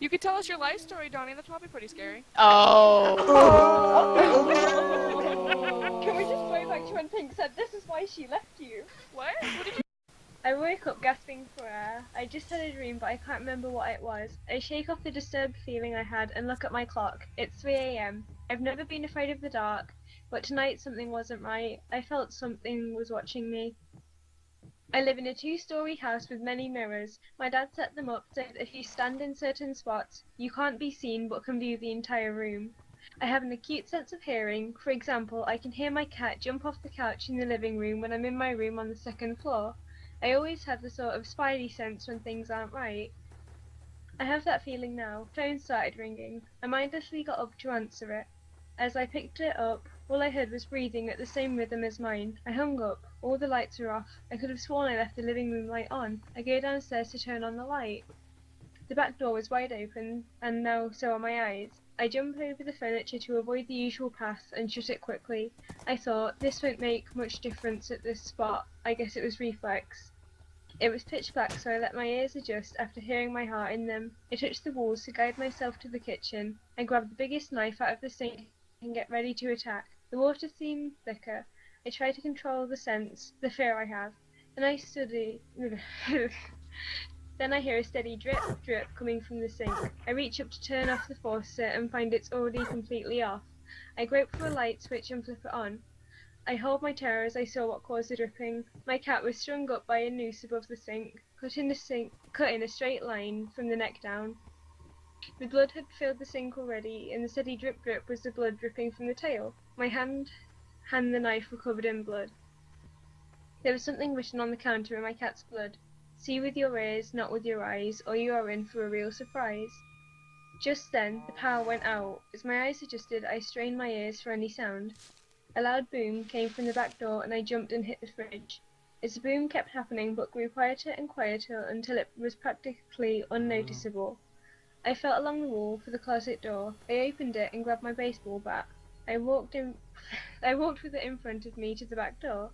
You could tell us your life story, Donnie. That's probably pretty scary. Oh. Can we just go back to when Pink said this is why she left you? What? What did you? I woke up gasping for air. I just had a dream, but I can't remember what it was. I shake off the disturbed feeling I had and look at my clock. It's 3 a.m. I've never been afraid of the dark, but tonight something wasn't right. I felt something was watching me. I live in a 2-story house with many mirrors. My dad set them up so that if you stand in certain spots, you can't be seen but can view the entire room. I have an acute sense of hearing. For example, I can hear my cat jump off the couch in the living room when I'm in my room on the 2nd floor. I always have the sort of spidey sense when things aren't right. I have that feeling now. Phone started ringing. I mindlessly got up to answer it. As I picked it up, all I heard was breathing at the same rhythm as mine. I hung up. All the lights were off. I could have sworn I left the living room light on. I go downstairs to turn on the light. The back door was wide open, and now so are my eyes. I jump over the furniture to avoid the usual path and shut it quickly. I thought, this won't make much difference at this spot. I guess it was reflex. It was pitch black, so I let my ears adjust after hearing my heart in them. I touched the walls to guide myself to the kitchen. I grabbed the biggest knife out of the sink and get ready to attack. The water seemed thicker. I try to control the sense, the fear I have. Then I study. Then I hear a steady drip, drip coming from the sink. I reach up to turn off the faucet and find it's already completely off. I grope for a light switch and flip it on. I hold my terror as I saw what caused the dripping. My cat was strung up by a noose above the sink, cut in a straight line from the neck down. The blood had filled the sink already, and the steady drip drip was the blood dripping from the tail. My hand and the knife were covered in blood. There was something written on the counter in my cat's blood. See with your ears, not with your eyes, or you are in for a real surprise. Just then, the power went out. As my eyes adjusted, I strained my ears for any sound. A loud boom came from the back door, and I jumped and hit the fridge. As the boom kept happening, but grew quieter and quieter until it was practically unnoticeable. I felt along the wall for the closet door. I opened it and grabbed my baseball bat. I walked with it in front of me to the back door.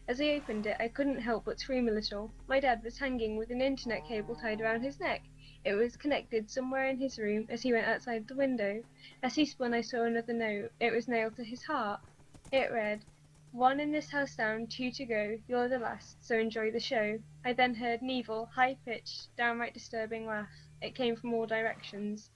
As I opened it, I couldn't help but scream a little. My dad was hanging with an internet cable tied around his neck. It was connected somewhere in his room as he went outside the window. As he spun, I saw another note. It was nailed to his heart. It read, 1 in this house down, 2 to go. You're the last, so enjoy the show. I then heard an evil, high-pitched, downright disturbing laugh. It came from all directions.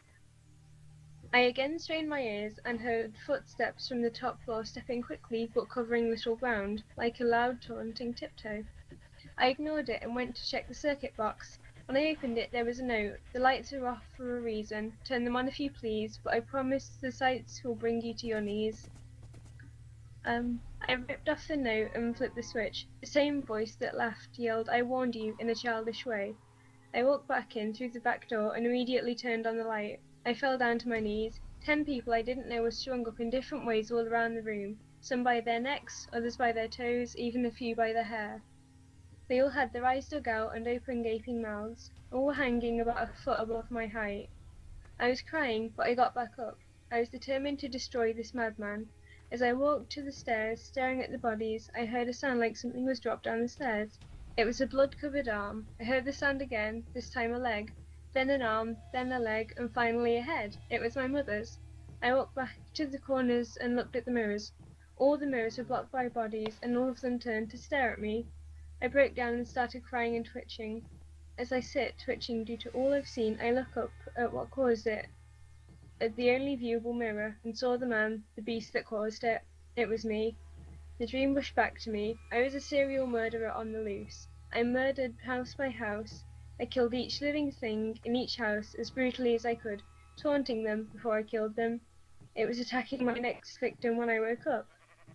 I again strained my ears and heard footsteps from the top floor stepping quickly but covering little ground, like a loud taunting tiptoe. I ignored it and went to check the circuit box. When I opened it, there was a note. The lights are off for a reason. Turn them on if you please, but I promise the sights will bring you to your knees. I ripped off the note and flipped the switch. The same voice that laughed yelled, I warned you, in a childish way. I walked back in through the back door and immediately turned on the light. I fell down to my knees. 10 people I didn't know were strung up in different ways all around the room, some by their necks, others by their toes, even a few by their hair. They all had their eyes dug out and open gaping mouths, all hanging about a foot above my height. I was crying, but I got back up. I was determined to destroy this madman. As I walked to the stairs, staring at the bodies, I heard a sound like something was dropped down the stairs. It was a blood-covered arm. I heard the sound again, this time a leg, then an arm, then a leg, and finally a head. It was my mother's. I walked back to the corners and looked at the mirrors. All the mirrors were blocked by bodies, and all of them turned to stare at me. I broke down and started crying and twitching. As I sit, twitching due to all I've seen, I look up at what caused it, at the only viewable mirror, and saw the man, the beast that caused it. It was me. The dream rushed back to me. I was a serial murderer on the loose. I murdered house by house. I killed each living thing in each house as brutally as I could, taunting them before I killed them. It was attacking my next victim when I woke up.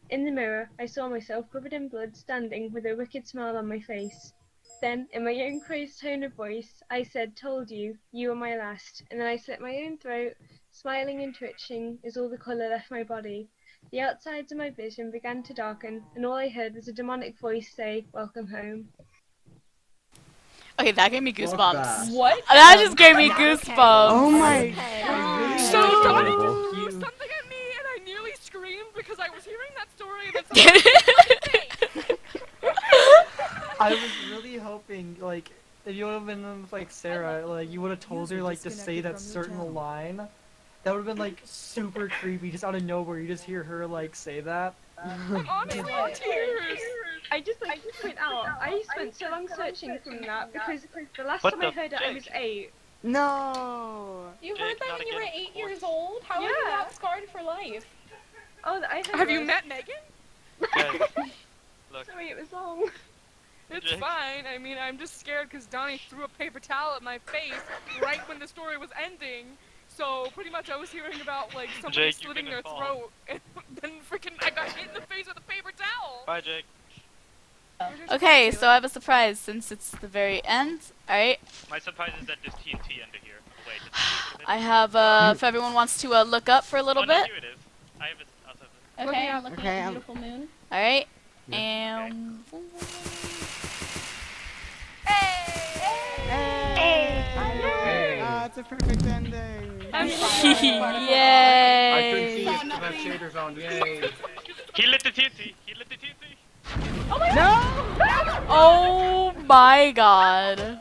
In the mirror, I saw myself covered in blood, standing with a wicked smile on my face. Then, in my own crazed tone of voice, I said, told you, you were my last, and then I slit my own throat, smiling and twitching as all the colour left my body. The outsides of my vision began to darken, and all I heard was a demonic voice say, welcome home. Okay, that gave me goosebumps. What? That just gave me goosebumps. Oh my Okay. god. So Donnie Horrible. threw something at me, and I nearly screamed because I was hearing that story. That's I was really hoping, like, if you would have been with, like, Sarah, like, you would have told her, like, to say that certain line, that would have been, like, super creepy, just out of nowhere, you just hear her, like, say that. I'm honestly in tears. I just like to point out, I spent so long searching from that because the last What time I the heard it, I was 8. No. You Jake, heard that not when you were again, 8 of years course. old? How are you Yeah. not scarred for life? Oh, I heard Have you it. met Megan? Guys, look. Sorry, it was long. It's Jake. fine. I mean, I'm just scared because Donnie threw a paper towel at my face right when the story was ending. So pretty much I was hearing about like somebody Jake, you slitting their couldn't fall. throat, and then freaking I got hit in the face with a paper towel. Bye, Jake. Okay, so I have a surprise since it's the very end. Alright. My surprise is that there's TNT under here. Oh, wait, I have, if everyone wants to look up for a little oh, no, bit. here it is. I have a, also have Okay, I'm looking Okay, at the I'm- beautiful moon. Alright. Yeah. And. Hey! Oh, it's a perfect ending. I'm I couldn't see Yay! it because I have shaders on. Yay. He lit the TNT. He lit the TNT. No! Oh my god.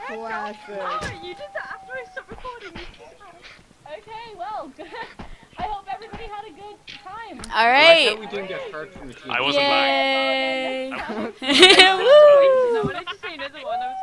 Classic. You did that after I stopped recording. Okay, well, good. I hope everybody had a good time. I like how Alright. we didn't get hurt from the team. I wasn't lying. Yay! No, I wanted to say another one. I was